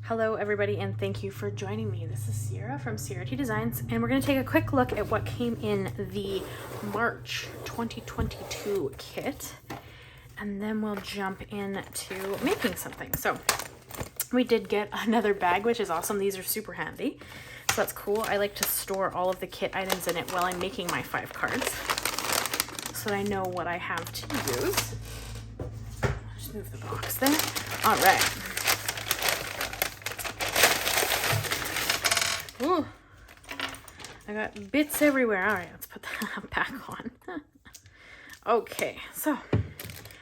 Hello everybody, and thank you for joining me. This is Sierra from Sierra T Designs, and we're going to take a quick look at what came in the March 2022 kit, and then we'll jump into making something. So we did get another bag, which is awesome. These are super handy, so that's cool. I like to store all of the kit items in it while I'm making my 5 cards, so that I know what I have to use. Just move the box there. All right. Ooh, I got bits everywhere. All right, let's put that back on. Okay, so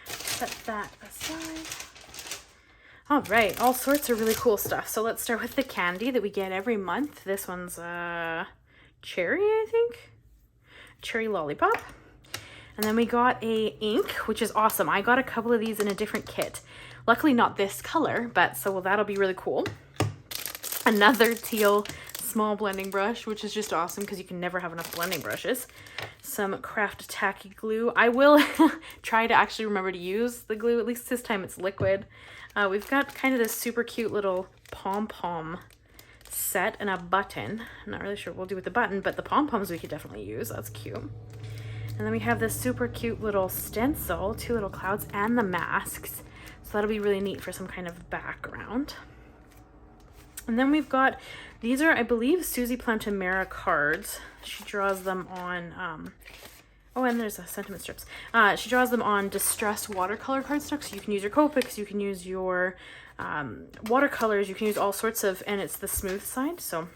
set that aside. All right, all sorts of really cool stuff. So let's start with the candy that we get every month. This one's cherry, I think. Cherry lollipop. And then we got a ink, which is awesome. I got a couple of these in a different kit. Luckily not this color, but so that'll be really cool. Another teal small blending brush, which is just awesome because you can never have enough blending brushes. Some craft tacky glue. I will try to actually remember to use the glue, at least this time it's liquid. We've got kind of this super cute little pom-pom set and a button. I'm not really sure what we'll do with the button, but the pom-poms we could definitely use. That's cute. And then we have this super cute little stencil, 2 little clouds, and the masks. So that'll be really neat for some kind of background. And then we've got, these are, I believe, Suzy Plantamera cards. She draws them on, oh, and there's a sentiment strips. She draws them on distressed watercolor cardstock. So you can use your Copics, you can use your watercolors, you can use all sorts of, and it's the smooth side. So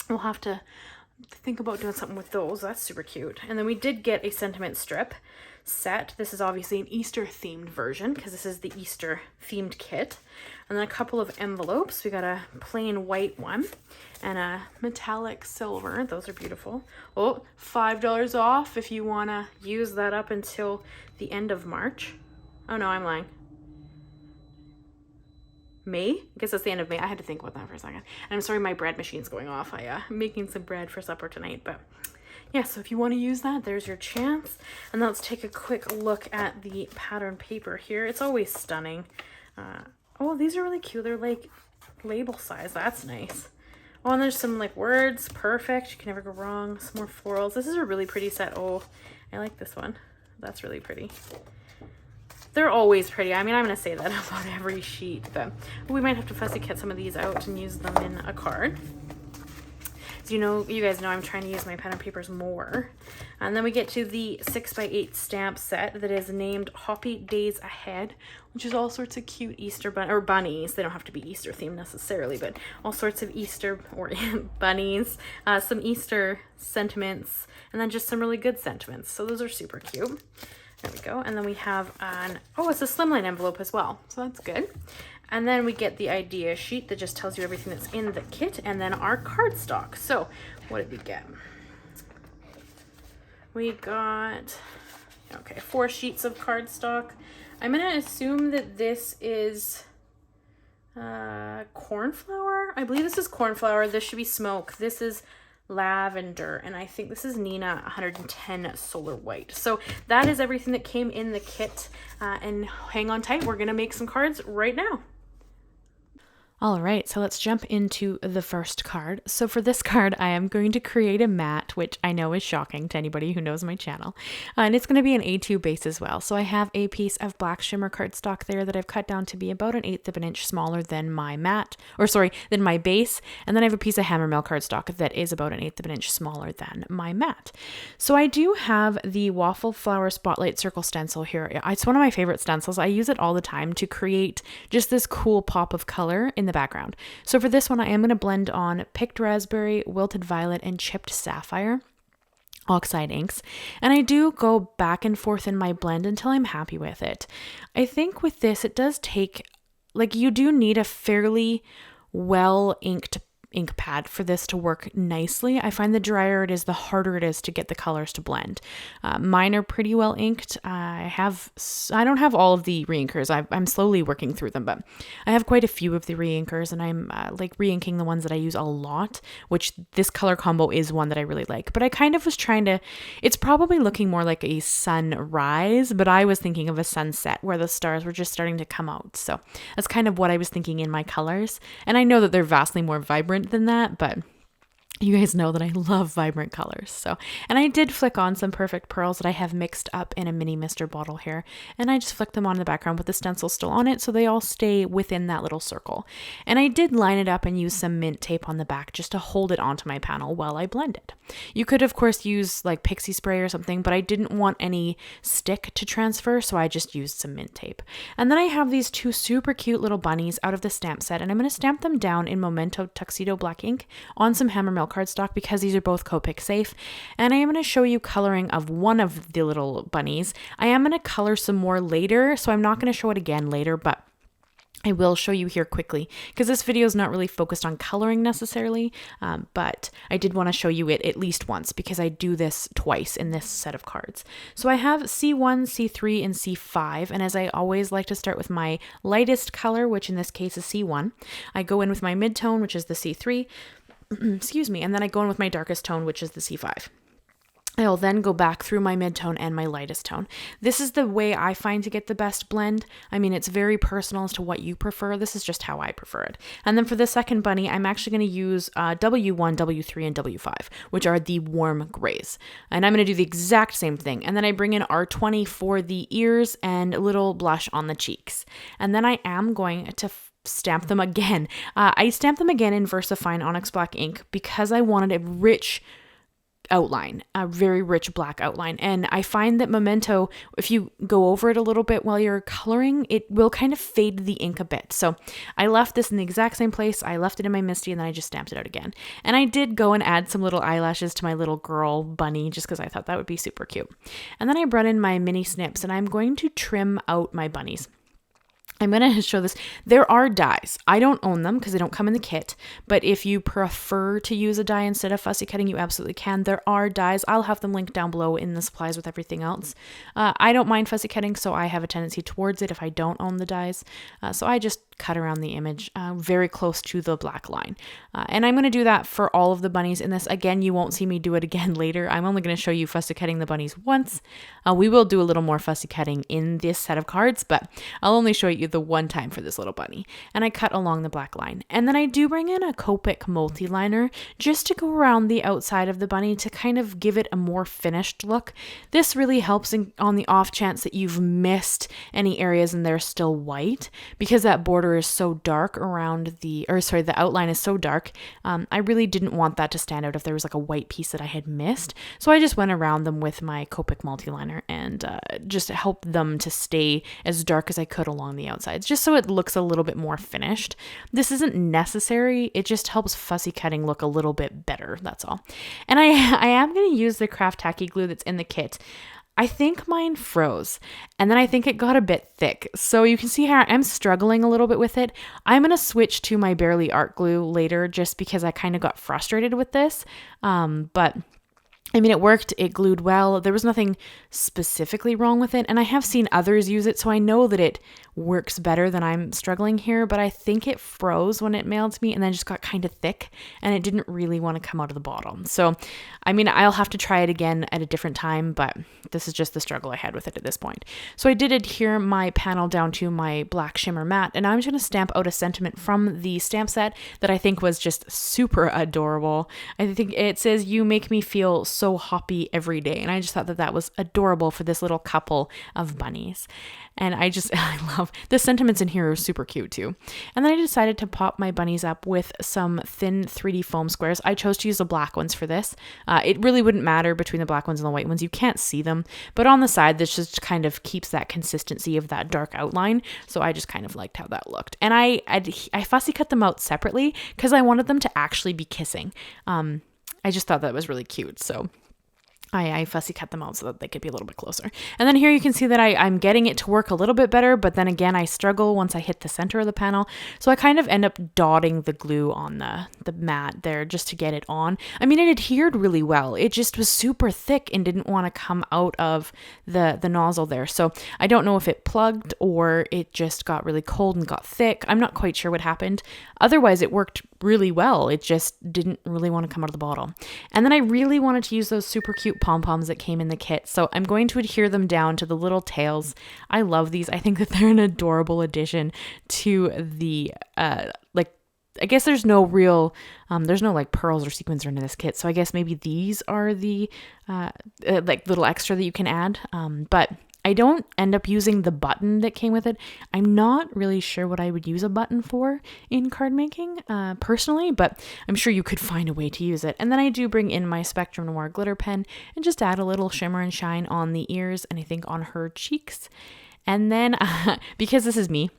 we'll have to think about doing something with those. That's super cute. And then we did get a sentiment strip set. This is obviously an Easter themed version because this is the Easter themed kit. And then a couple of envelopes. We got a plain white one and a metallic silver. Those are beautiful. Oh, $5 off if you want to use that up until the end of March. Oh no, I'm lying. May? I guess that's the end of May. I had to think about that for a second. And I'm sorry my bread machine's going off. I'm making some bread for supper tonight, but yeah, so if you want to use that, there's your chance. And now let's take a quick look at the pattern paper here. It's always stunning. Oh, these are really cute. They're like label size. That's nice. Oh, and there's some like words. Perfect. You can never go wrong. Some more florals. This is a really pretty set. Oh, I like this one. That's really pretty. They're always pretty. I mean, I'm going to say that about every sheet, but we might have to fussy cut some of these out and use them in a card. So you guys know I'm trying to use my pattern papers more. And then we get to the 6x8 stamp set that is named Hoppy Days Ahead, which is all sorts of cute Easter bunnies. They don't have to be Easter themed necessarily, but all sorts of Easter or bunnies, some Easter sentiments, and then just some really good sentiments. So those are super cute. There we go. And then we have it's a Slimline envelope as well. So that's good. And then we get the idea sheet that just tells you everything that's in the kit, and then our cardstock. So what did we get? We got, 4 sheets of cardstock. I'm going to assume that this is Cornflower. I believe this is Cornflower. This should be Smoke. This is Lavender, and I think this is Neenah 110 Solar White. So that is everything that came in the kit, and hang on tight. We're going to make some cards right now. All right, so let's jump into the first card. So for this card, I am going to create a mat, which I know is shocking to anybody who knows my channel. And it's going to be an A2 base as well. So I have a piece of black shimmer cardstock there that I've cut down to be about 1/8 of an inch smaller than my mat, than my base. And then I have a piece of HammerMill cardstock that is about 1/8 of an inch smaller than my mat. So I do have the Waffle Flower Spotlight Circle stencil here. It's one of my favorite stencils. I use it all the time to create just this cool pop of color in the background. So for this one, I am going to blend on Picked Raspberry, Wilted Violet, and Chipped Sapphire oxide inks. And I do go back and forth in my blend until I'm happy with it. I think with this, it does take, you do need a fairly well inked ink pad for this to work nicely. I find the drier it is, the harder it is to get the colors to blend. Mine are pretty well inked. I don't have all of the reinkers. I'm slowly working through them, but I have quite a few of the reinkers, and I'm like reinking the ones that I use a lot, which this color combo is one that I really like. But I kind of was trying to, it's probably looking more like a sunrise, but I was thinking of a sunset where the stars were just starting to come out. So that's kind of what I was thinking in my colors. And I know that they're vastly more vibrant than that, but you guys know that I love vibrant colors. So, and I did flick on some Perfect Pearls that I have mixed up in a mini mister bottle here. And I just flicked them on in the background with the stencil still on it, so they all stay within that little circle. And I did line it up and use some mint tape on the back just to hold it onto my panel while I blended. You could, of course, use like pixie spray or something, but I didn't want any stick to transfer, so I just used some mint tape. And then I have these two super cute little bunnies out of the stamp set, and I'm going to stamp them down in Memento Tuxedo black ink on some HammerMill cardstock because these are both Copic safe. And I am going to show you coloring of one of the little bunnies. I am going to color some more later, so I'm not going to show it again later, but I will show you here quickly because this video is not really focused on coloring necessarily, but I did want to show you it at least once because I do this twice in this set of cards. So I have C1, C3, and C5, and as I always like to start with my lightest color, which in this case is C1, I go in with my mid-tone, which is the C3, excuse me, and then I go in with my darkest tone, which is the C5. I'll then go back through my mid-tone and my lightest tone. This is the way I find to get the best blend. I mean, it's very personal as to what you prefer. This is just how I prefer it. And then for the second bunny, I'm actually going to use W1, W3, and W5, which are the warm grays. And I'm going to do the exact same thing. And then I bring in R20 for the ears and a little blush on the cheeks. And then I am going to stamp them again. I stamped them again in VersaFine Onyx Black ink because I wanted a rich outline, a very rich black outline. And I find that Memento, if you go over it a little bit while you're coloring, it will kind of fade the ink a bit. So I left this in the exact same place. I left it in my Misty and then I just stamped it out again. And I did go and add some little eyelashes to my little girl bunny just because I thought that would be super cute. And then I brought in my mini snips and I'm going to trim out my bunnies. I'm going to show this. There are dies. I don't own them because they don't come in the kit, but if you prefer to use a die instead of fussy cutting, you absolutely can. There are dies. I'll have them linked down below in the supplies with everything else. I don't mind fussy cutting, so I have a tendency towards it if I don't own the dies. So I just cut around the image very close to the black line. And I'm going to do that for all of the bunnies in this. Again, you won't see me do it again later. I'm only going to show you fussy cutting the bunnies once. We will do a little more fussy cutting in this set of cards, but I'll only show you the one time for this little bunny. And I cut along the black line. And then I do bring in a Copic multi-liner just to go around the outside of the bunny to kind of give it a more finished look. This really helps on the off chance that you've missed any areas and they're still white, because that border is so dark around the outline is so dark. I really didn't want that to stand out if there was like a white piece that I had missed. So I just went around them with my Copic multi-liner and just helped them to stay as dark as I could along the outsides, just so it looks a little bit more finished. This isn't necessary. It just helps fussy cutting look a little bit better. That's all. And I am going to use the craft tacky glue that's in the kit. I think mine froze and then I think it got a bit thick. So you can see how I'm struggling a little bit with it. I'm going to switch to my Barely Art glue later just because I kind of got frustrated with this. But I mean, it worked. It glued well. There was nothing specifically wrong with it. And I have seen others use it, so I know that it works better than I'm struggling here. But I think it froze when it mailed to me and then just got kind of thick and it didn't really want to come out of the bottom. So, I mean, I'll have to try it again at a different time, but this is just the struggle I had with it at this point. So I did adhere my panel down to my black shimmer matte, and I'm just going to stamp out a sentiment from the stamp set that I think was just super adorable. I think it says, "You make me feel so hoppy every day." And I just thought that that was adorable for this little couple of bunnies. And I love the sentiments in here are super cute too. And then I decided to pop my bunnies up with some thin 3D foam squares. I chose to use the black ones for this. It really wouldn't matter between the black ones and the white ones. You can't see them, but on the side, this just kind of keeps that consistency of that dark outline. So I just kind of liked how that looked. And I fussy cut them out separately because I wanted them to actually be kissing. I just thought that was really cute. So I fussy cut them out so that they could be a little bit closer. And then here you can see that I'm getting it to work a little bit better, but then again, I struggle once I hit the center of the panel. So I kind of end up dotting the glue on the mat there just to get it on. I mean, it adhered really well. It just was super thick and didn't want to come out of the nozzle there. So I don't know if it plugged or it just got really cold and got thick. I'm not quite sure what happened. Otherwise, it worked really well. It just didn't really want to come out of the bottle. And then I really wanted to use those super cute pom-poms that came in the kit. So I'm going to adhere them down to the little tails. I love these. I think that they're an adorable addition to the, I guess there's no real, there's no like pearls or sequins in this kit. So I guess maybe these are the, like little extra that you can add. But I don't end up using the button that came with it. I'm not really sure what I would use a button for in card making personally, but I'm sure you could find a way to use it. And then I do bring in my Spectrum Noir glitter pen and just add a little shimmer and shine on the ears and I think on her cheeks. And then because this is me,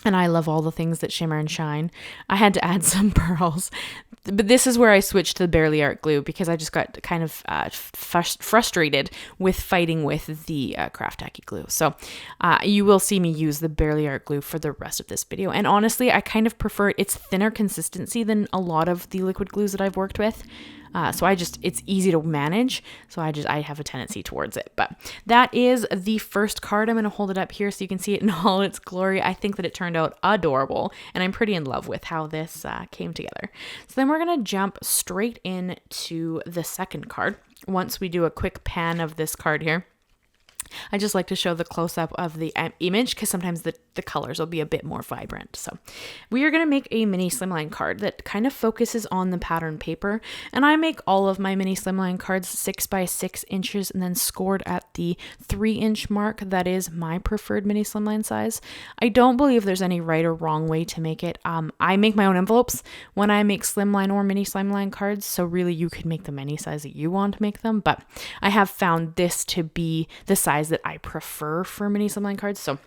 and I love all the things that shimmer and shine, I had to add some pearls. But this is where I switched to the Barely Art glue because I just got kind of frustrated with fighting with the Craft Tacky glue. So you will see me use the Barely Art glue for the rest of this video. And honestly, I kind of prefer its thinner consistency than a lot of the liquid glues that I've worked with. So it's easy to manage. So I have a tendency towards it, but that is the first card. I'm going to hold it up here so you can see it in all its glory. I think that it turned out adorable and I'm pretty in love with how this came together. So then we're going to jump straight into the second card. Once we do a quick pan of this card here, I just like to show the close-up of the image because sometimes the colors will be a bit more vibrant. So we are going to make a mini slimline card that kind of focuses on the pattern paper. And I make all of my mini slimline cards 6 by 6 inches and then scored at the 3-inch mark. That is my preferred mini slimline size. I don't believe there's any right or wrong way to make it. I make my own envelopes when I make slimline or mini slimline cards. So really you could make them any size that you want to make them. But I have found this to be the size that I prefer for mini slimline cards. So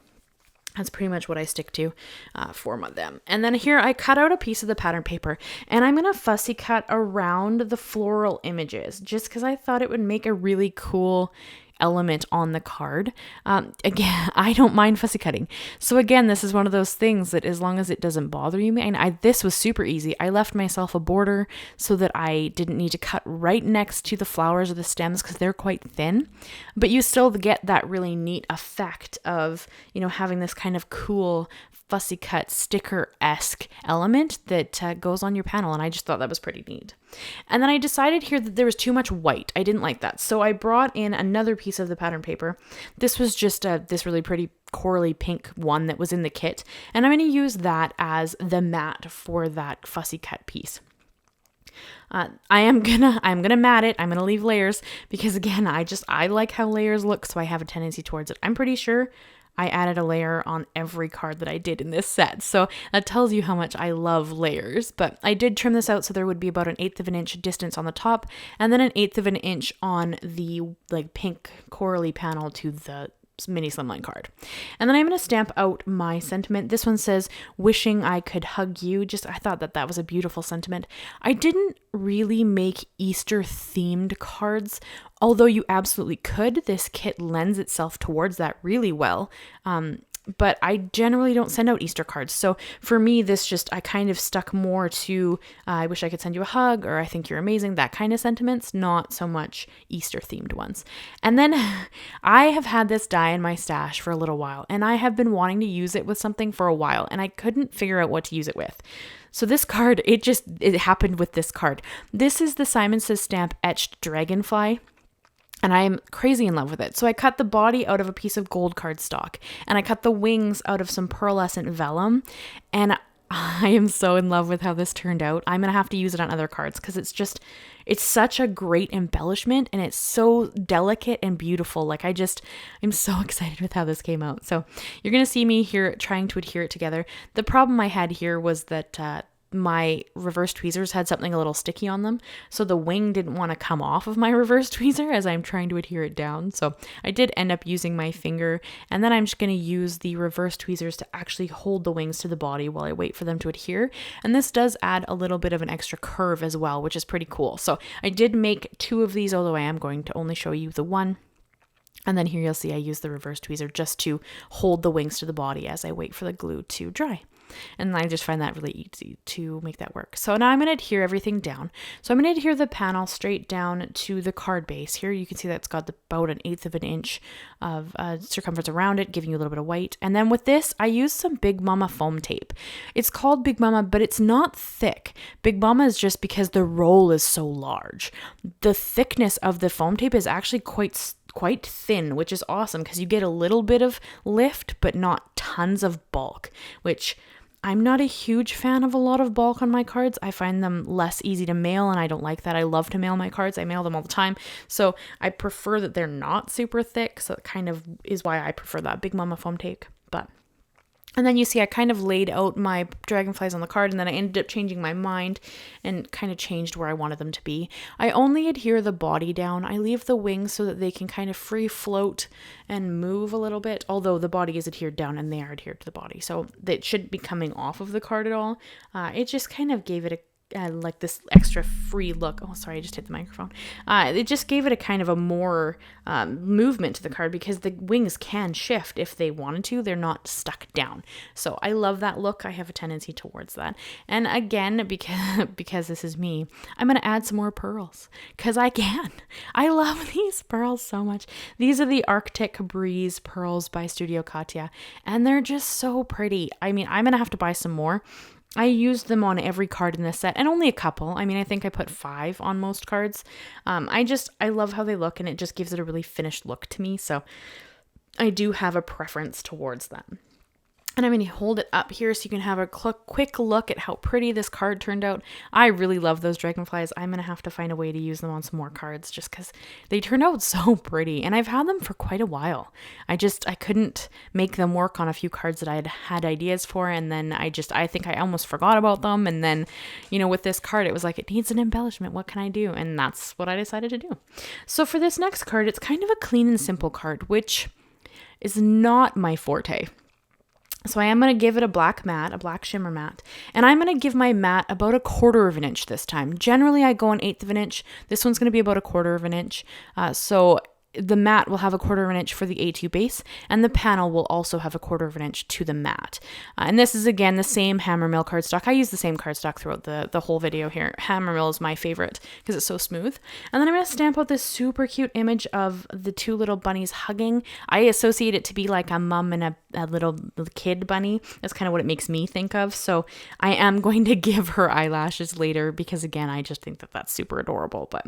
that's pretty much what I stick to for them. And then here I cut out a piece of the pattern paper and I'm going to fussy cut around the floral images just because I thought it would make a really cool element on the card. Again, I don't mind fussy cutting. So again, this is one of those things that as long as it doesn't bother you, and this was super easy. I left myself a border so that I didn't need to cut right next to the flowers or the stems because they're quite thin, but you still get that really neat effect of, having this kind of cool fussy cut sticker-esque element that goes on your panel, and I just thought that was pretty neat. And then I decided here that there was too much white. I didn't like that, so I brought in another piece of the pattern paper. This was just this really pretty corally pink one that was in the kit, and I'm going to use that as the mat for that fussy cut piece. I'm gonna mat it. I'm gonna leave layers because again, I like how layers look, so I have a tendency towards it. I'm pretty sure I added a layer on every card that I did in this set. So that tells you how much I love layers. But I did trim this out so there would be about 1/8 of an inch distance on the top and then 1/8 of an inch on the pink corally panel to the mini slimline card. And then I'm going to stamp out my sentiment. This one says, "Wishing I could hug you." I thought that was a beautiful sentiment. I didn't really make Easter themed cards, although you absolutely could. This kit lends itself towards that really well. But I generally don't send out Easter cards. So for me, I kind of stuck more to, I wish I could send you a hug, or I think you're amazing, that kind of sentiments, not so much Easter themed ones. And then I have had this die in my stash for a little while, and I have been wanting to use it with something for a while, and I couldn't figure out what to use it with. So this card, it happened with this card. This is the Says Stamp Etched Dragonfly. And I'm crazy in love with it. So I cut the body out of a piece of gold cardstock and I cut the wings out of some pearlescent vellum. And I am so in love with how this turned out. I'm going to have to use it on other cards because it's such a great embellishment and it's so delicate and beautiful. I'm so excited with how this came out. So you're going to see me here trying to adhere it together. The problem I had here was that my reverse tweezers had something a little sticky on them. So the wing didn't want to come off of my reverse tweezer as I'm trying to adhere it down. So I did end up using my finger, and then I'm just going to use the reverse tweezers to actually hold the wings to the body while I wait for them to adhere. And this does add a little bit of an extra curve as well, which is pretty cool. So I did make 2 of these, although I am going to only show you the one. And then here you'll see I use the reverse tweezer just to hold the wings to the body as I wait for the glue to dry. And I just find that really easy to make that work. So now I'm going to adhere everything down. So I'm going to adhere the panel straight down to the card base. Here you can see that it's got about 1/8 of an inch of circumference around it, giving you a little bit of white. And then with this, I use some Big Mama foam tape. It's called Big Mama, but it's not thick. Big Mama is just because the roll is so large. The thickness of the foam tape is actually quite thin, which is awesome because you get a little bit of lift, but not tons of bulk, which I'm not a huge fan of a lot of bulk on my cards. I find them less easy to mail, and I don't like that. I love to mail my cards. I mail them all the time. So I prefer that they're not super thick. So it kind of is why I prefer that Big Mama foam tape. And then you see I kind of laid out my dragonflies on the card, and then I ended up changing my mind and kind of changed where I wanted them to be. I only adhere the body down. I leave the wings so that they can kind of free float and move a little bit, although the body is adhered down and they are adhered to the body. So it shouldn't be coming off of the card at all. It just kind of gave it like this extra free look. Oh, sorry, I just hit the microphone. It just gave it a kind of a more movement to the card because the wings can shift if they wanted to. They're not stuck down. So I love that look. I have a tendency towards that. And again, because this is me, I'm going to add some more pearls because I can. I love these pearls so much. These are the Arctic Breeze pearls by Studio Katya, and they're just so pretty. I mean, I'm going to have to buy some more. I used them on every card in this set, and only a couple. I mean, I think I put 5 on most cards. I love how they look, and it just gives it a really finished look to me. So I do have a preference towards them. And I'm going to hold it up here so you can have a quick look at how pretty this card turned out. I really love those dragonflies. I'm going to have to find a way to use them on some more cards just because they turned out so pretty. And I've had them for quite a while. I couldn't make them work on a few cards that I had ideas for. And then I think I almost forgot about them. And then, with this card, it was like, it needs an embellishment. What can I do? And that's what I decided to do. So for this next card, it's kind of a clean and simple card, which is not my forte. So I am going to give it a black shimmer matte, and I'm going to give my matte about 1/4 of an inch this time. Generally, I go 1/8 of an inch. This one's going to be about 1/4 of an inch. So the matte will have 1/4 of an inch for the A2 base, and the panel will also have 1/4 of an inch to the matte. And this is, again, the same HammerMill cardstock. I use the same cardstock throughout the whole video here. HammerMill is my favorite because it's so smooth. And then I'm going to stamp out this super cute image of the 2 little bunnies hugging. I associate it to be like a mom and a little kid bunny. That's kind of what it makes me think of. So I am going to give her eyelashes later because, again, I just think that that's super adorable. But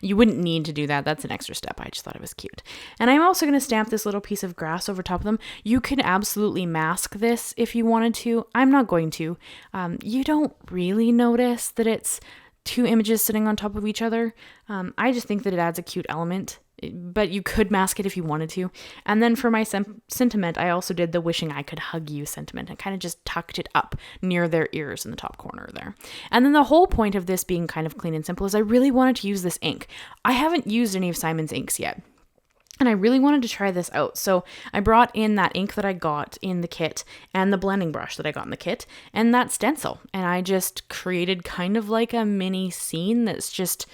you wouldn't need to do that. That's an extra step. I just thought it was cute. And I'm also going to stamp this little piece of grass over top of them. You can absolutely mask this if you wanted to. I'm not going to. You don't really notice that it's 2 images sitting on top of each other. I just think that it adds a cute element, but you could mask it if you wanted to. And then for my sentiment, I also did the wishing I could hug you sentiment and kind of just tucked it up near their ears in the top corner there. And then the whole point of this being kind of clean and simple is I really wanted to use this ink. I haven't used any of Simon's inks yet, and I really wanted to try this out. So I brought in that ink that I got in the kit and the blending brush that I got in the kit and that stencil. And I just created kind of like a mini scene that's just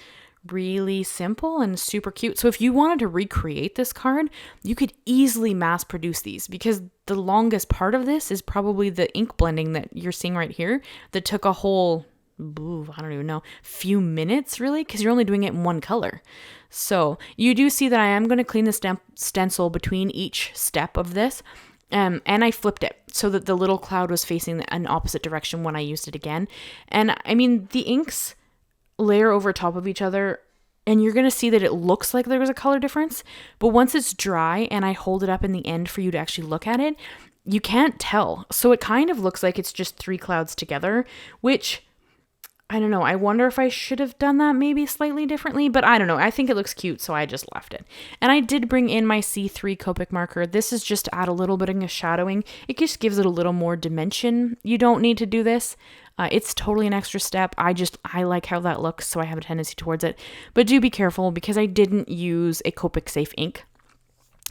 really simple and super cute. So if you wanted to recreate this card, you could easily mass produce these because the longest part of this is probably the ink blending that you're seeing right here that took a whole, I don't even know, few minutes really, because you're only doing it in one color. So you do see that I am going to clean the stencil between each step of this. And I flipped it so that the little cloud was facing an opposite direction when I used it again. And I mean, the inks layer over top of each other, and you're going to see that it looks like there was a color difference, but once it's dry and I hold it up in the end for you to actually look at it, you can't tell. So it kind of looks like it's just 3 clouds together, which I don't know. I wonder if I should have done that maybe slightly differently, but I don't know. I think it looks cute, so I just left it. And I did bring in my C3 Copic marker. This is just to add a little bit of shadowing. It just gives it a little more dimension. You don't need to do this. It's totally an extra step. I like how that looks, so I have a tendency towards it. But do be careful because I didn't use a Copic Safe ink.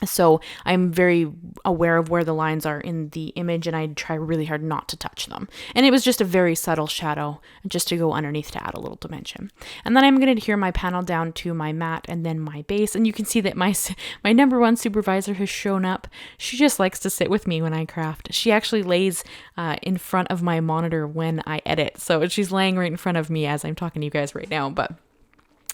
So I'm very aware of where the lines are in the image, and I try really hard not to touch them. And it was just a very subtle shadow just to go underneath to add a little dimension. And then I'm going to adhere my panel down to my mat and then my base. And you can see that my number one supervisor has shown up. She just likes to sit with me when I craft. She actually lays in front of my monitor when I edit. So she's laying right in front of me as I'm talking to you guys right now. But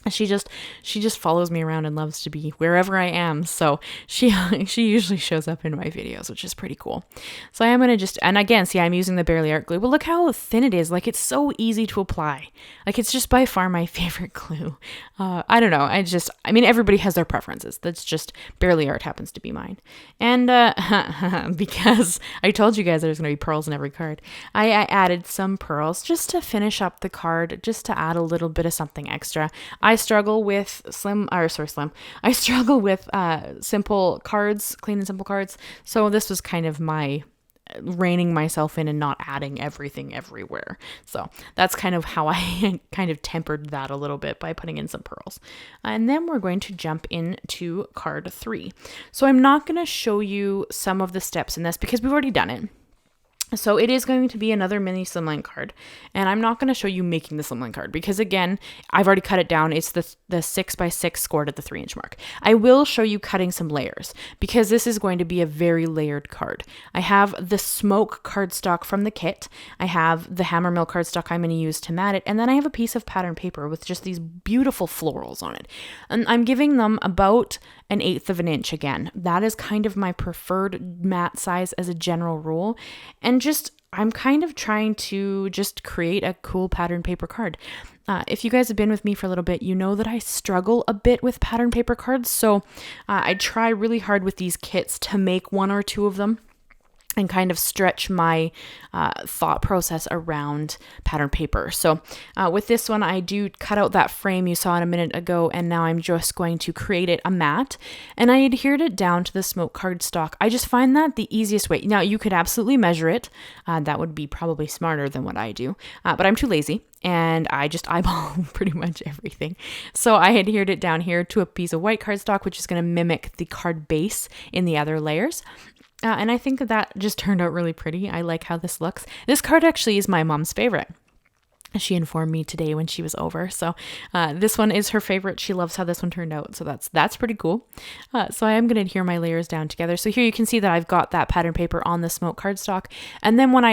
she just follows me around and loves to be wherever I am. So she usually shows up in my videos, which is pretty cool. So I am going to and again, see, I'm using the Barely Art glue, but look how thin it is. Like, it's so easy to apply. Like, it's just by far my favorite glue. I don't know. I mean, everybody has their preferences. That's just Barely Art happens to be mine. And because I told you guys there's going to be pearls in every card, I added some pearls just to finish up the card, just to add a little bit of something extra. I struggle with I struggle with simple cards, clean and simple cards. So this was kind of my reining myself in and not adding everything everywhere. So that's kind of how I kind of tempered that a little bit by putting in some pearls. And then we're going to jump into card 3. So I'm not going to show you some of the steps in this because we've already done it. So it is going to be another mini Slimline card, and I'm not going to show you making the Slimline card because, again, I've already cut it down. It's the 6x6 scored at the 3-inch mark. I will show you cutting some layers because this is going to be a very layered card. I have the smoke cardstock from the kit. I have the HammerMill cardstock I'm going to use to mat it, and then I have a piece of pattern paper with just these beautiful florals on it. And I'm giving them about 1/8 of an inch again. That is kind of my preferred mat size as a general rule. And I'm kind of trying to just create a cool pattern paper card. If you guys have been with me for a little bit, you know that I struggle a bit with pattern paper cards. So I try really hard with these kits to make 1 or 2 of them and kind of stretch my thought process around pattern paper. So with this one, I do cut out that frame you saw in a minute ago, and now I'm just going to create it a mat, and I adhered it down to the smoke cardstock. I just find that the easiest way. Now, you could absolutely measure it. That would be probably smarter than what I do, but I'm too lazy, and I just eyeball pretty much everything. So I adhered it down here to a piece of white cardstock, which is going to mimic the card base in the other layers. And I think that just turned out really pretty. I like how this looks. This card actually is my mom's favorite. She informed me today when she was over. So this one is her favorite. She loves how this one turned out. So that's pretty cool. So I am going to adhere my layers down together. So here you can see that I've got that pattern paper on the smoke cardstock. And then when I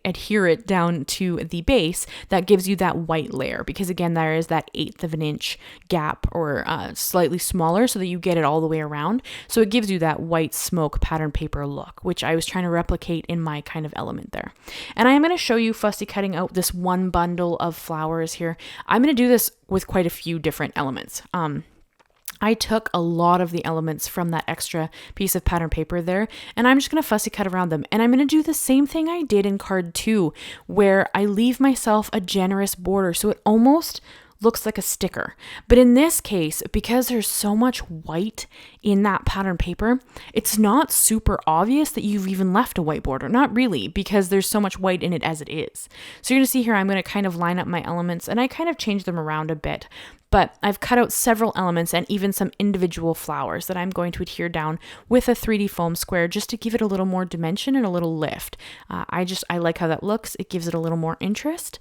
adhere it down to the base, that gives you that white layer. Because again, there is that 1/8 of an inch gap, or slightly smaller, so that you get it all the way around. So it gives you that white smoke pattern paper look, which I was trying to replicate in my kind of element there. And I am going to show you fussy cutting out this one bundle of flowers here. I'm going to do this with quite a few different elements. I took a lot of the elements from that extra piece of pattern paper there, and I'm just going to fussy cut around them. And I'm going to do the same thing I did in card 2, where I leave myself a generous border so it almost looks like a sticker. But in this case, because there's so much white in that pattern paper, it's not super obvious that you've even left a white border. Not really, because there's so much white in it as it is. So you're going to see here, I'm going to kind of line up my elements, and I kind of change them around a bit. But I've cut out several elements and even some individual flowers that I'm going to adhere down with a 3D foam square just to give it a little more dimension and a little lift. I like how that looks. It gives it a little more interest.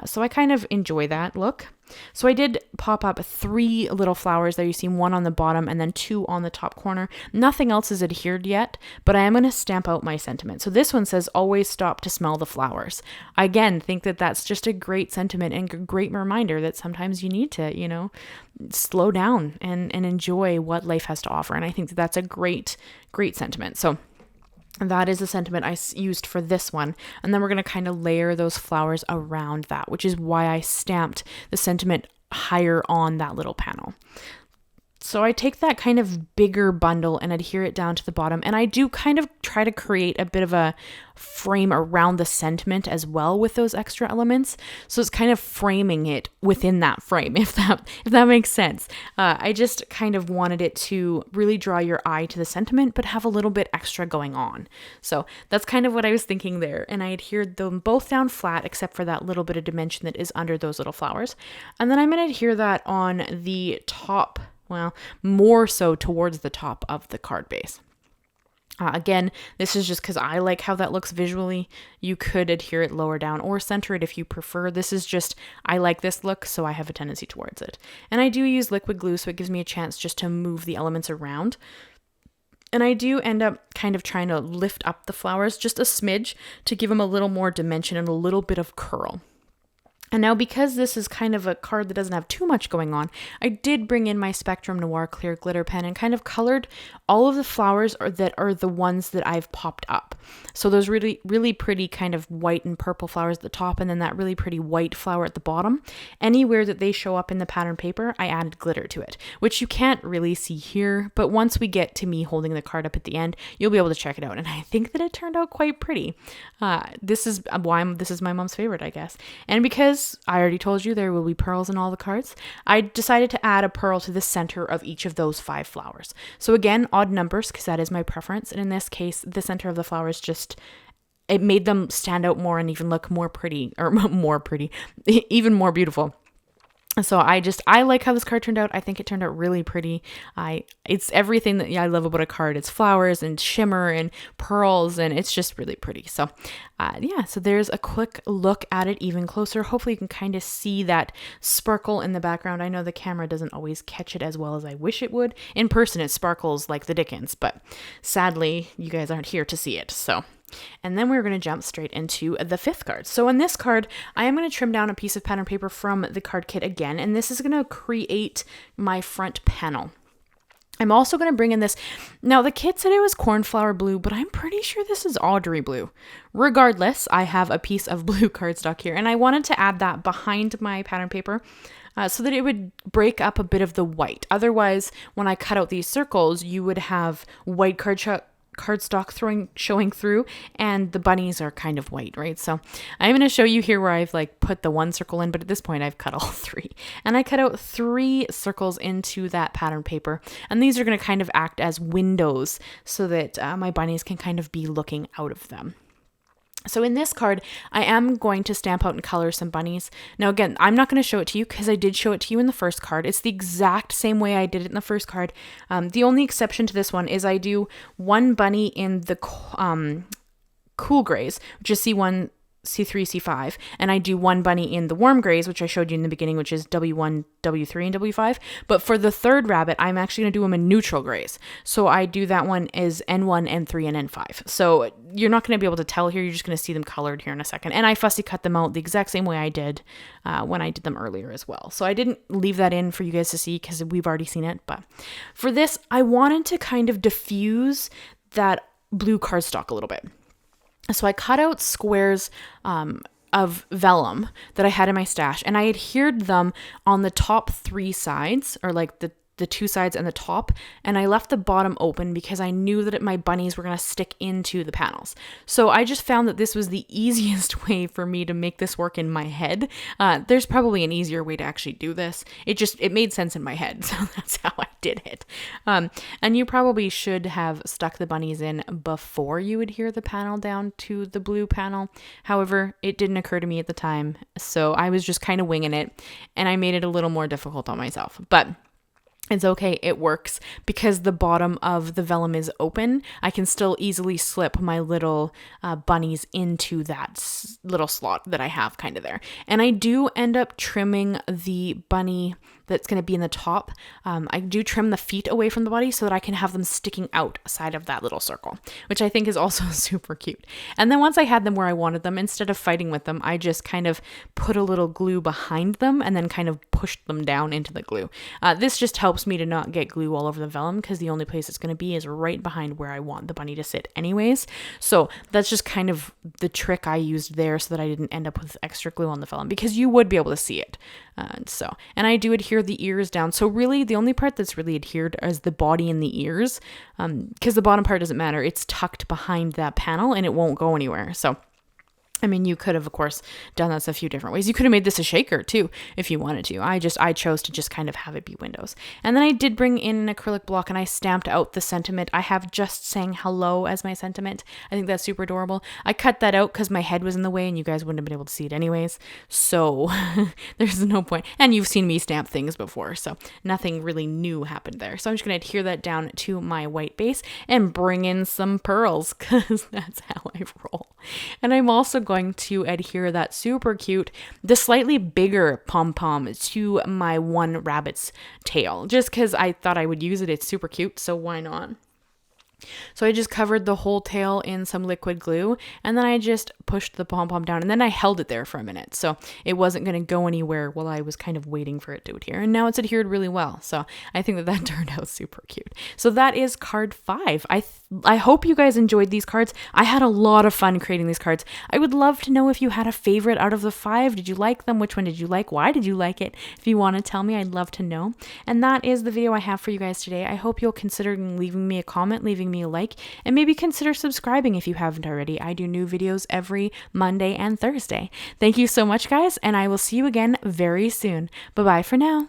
So I kind of enjoy that look. So I did pop up 3 little flowers there. You see 1 on the bottom and then 2 on the top corner. Nothing else is adhered yet, but I am going to stamp out my sentiment. So this one says, always stop to smell the flowers. I again think that that's just a great sentiment and a great reminder that sometimes you need to, slow down and enjoy what life has to offer. And I think that that's a great, great sentiment. So that is the sentiment I used for this one. And then we're going to kind of layer those flowers around that, which is why I stamped the sentiment higher on that little panel. So I take that kind of bigger bundle and adhere it down to the bottom. And I do kind of try to create a bit of a frame around the sentiment as well with those extra elements. So it's kind of framing it within that frame, if that makes sense. I just kind of wanted it to really draw your eye to the sentiment, but have a little bit extra going on. So that's kind of what I was thinking there. And I adhered them both down flat, except for that little bit of dimension that is under those little flowers. And then I'm going to adhere that on the top. Well, more so towards the top of the card base. Again, this is just because I like how that looks visually. You could adhere it lower down or center it if you prefer. This is just, I like this look, so I have a tendency towards it. And I do use liquid glue, so it gives me a chance just to move the elements around. And I do end up kind of trying to lift up the flowers just a smidge to give them a little more dimension and a little bit of curl. And now, because this is kind of a card that doesn't have too much going on, I did bring in my Spectrum Noir clear glitter pen and kind of colored all of the flowers that are the ones that I've popped up. So those really, really pretty kind of white and purple flowers at the top, and then that really pretty white flower at the bottom. Anywhere that they show up in the pattern paper, I added glitter to it, which you can't really see here, but once we get to me holding the card up at the end, you'll be able to check it out. And I think that it turned out quite pretty. This is my mom's favorite, I guess. And because I already told you there will be pearls in all the cards, I decided to add a pearl to the center of each of those 5 flowers. So again, odd numbers, because that is my preference. And in this case, the center of the flowers it made them stand out more and even look more pretty, or more pretty, even more beautiful. So I like how this card turned out. I think it turned out really pretty. It's everything that I love about a card. It's flowers and shimmer and pearls, and it's just really pretty. So so there's a quick look at it even closer. Hopefully you can kind of see that sparkle in the background. I know the camera doesn't always catch it as well as I wish it would. In person, it sparkles like the dickens, but sadly, you guys aren't here to see it. And then we're going to jump straight into the 5th card. So in this card, I am going to trim down a piece of pattern paper from the card kit again, and this is going to create my front panel. I'm also going to bring in this. Now, the kit said it was Cornflower blue, but I'm pretty sure this is Audrey blue. Regardless, I have a piece of blue cardstock here, and I wanted to add that behind my pattern paper so that it would break up a bit of the white. Otherwise, when I cut out these circles, you would have white cardstock showing through, and the bunnies are kind of white, right? So I'm going to show you here where I've put the one circle in, but at this point I've cut all 3, and I cut out 3 circles into that pattern paper, and these are going to kind of act as windows so that my bunnies can kind of be looking out of them. So in this card, I am going to stamp out and color some bunnies. Now again, I'm not going to show it to you because I did show it to you in the first card. It's the exact same way I did it in the first card. The only exception to this one is I do one bunny in the cool grays, which is C1, C3, C5, and I do one bunny in the warm grays, which I showed you in the beginning, which is W1, W3, and W5. But for the 3rd rabbit, I'm actually going to do them in neutral grays. So I do that one as N1, N3, and N5. So you're not going to be able to tell here. You're just going to see them colored here in a second. And I fussy cut them out the exact same way I did when I did them earlier as well. So I didn't leave that in for you guys to see because we've already seen it. But for this, I wanted to kind of diffuse that blue cardstock a little bit. So I cut out squares of vellum that I had in my stash, and I adhered them on the top 3 sides, or the 2 sides and the top, and I left the bottom open because I knew that my bunnies were going to stick into the panels. So I just found that this was the easiest way for me to make this work in my head. There's probably an easier way to actually do this. It made sense in my head, so that's how I did it. And you probably should have stuck the bunnies in before you adhere the panel down to the blue panel. However, it didn't occur to me at the time, so I was just kind of winging it, and I made it a little more difficult on myself. But it's okay, it works, because the bottom of the vellum is open. I can still easily slip my little bunnies into that little slot that I have kind of there. And I do end up trimming the bunny that's going to be in the top. I do trim the feet away from the body so that I can have them sticking outside of that little circle, which I think is also super cute. And then once I had them where I wanted them, instead of fighting with them, I just kind of put a little glue behind them and then kind of pushed them down into the glue. This just helps me to not get glue all over the vellum, because the only place it's going to be is right behind where I want the bunny to sit anyways. So that's just kind of the trick I used there so that I didn't end up with extra glue on the vellum, because you would be able to see it. And I do adhere adhere the ears down. So really the only part that's really adhered is the body and the ears, because the bottom part doesn't matter. It's tucked behind that panel and it won't go anywhere. So I mean, you could have, of course, done this a few different ways. You could have made this a shaker too, if you wanted to. I chose to just kind of have it be windows. And then I did bring in an acrylic block and I stamped out the sentiment. I have just saying hello as my sentiment. I think that's super adorable. I cut that out because my head was in the way and you guys wouldn't have been able to see it anyways. So there's no point. And you've seen me stamp things before, so nothing really new happened there. So I'm just going to adhere that down to my white base and bring in some pearls because that's how I roll. And I'm also going to adhere that super cute, the slightly bigger pom-pom to my one rabbit's tail, just because I thought I would use it. It's super cute, so why not? So I just covered the whole tail in some liquid glue and then I just pushed the pom-pom down and then I held it there for a minute. So it wasn't going to go anywhere while I was kind of waiting for it to adhere. And now it's adhered really well. So I think that turned out super cute. So that is card 5. I hope you guys enjoyed these cards. I had a lot of fun creating these cards. I would love to know if you had a favorite out of the 5. Did you like them? Which one did you like? Why did you like it? If you want to tell me, I'd love to know. And that is the video I have for you guys today. I hope you'll consider leaving me a comment, leaving me a like, and maybe consider subscribing if you haven't already. I do new videos every Monday and Thursday. Thank you so much, guys, and I will see you again very soon. Bye-bye for now.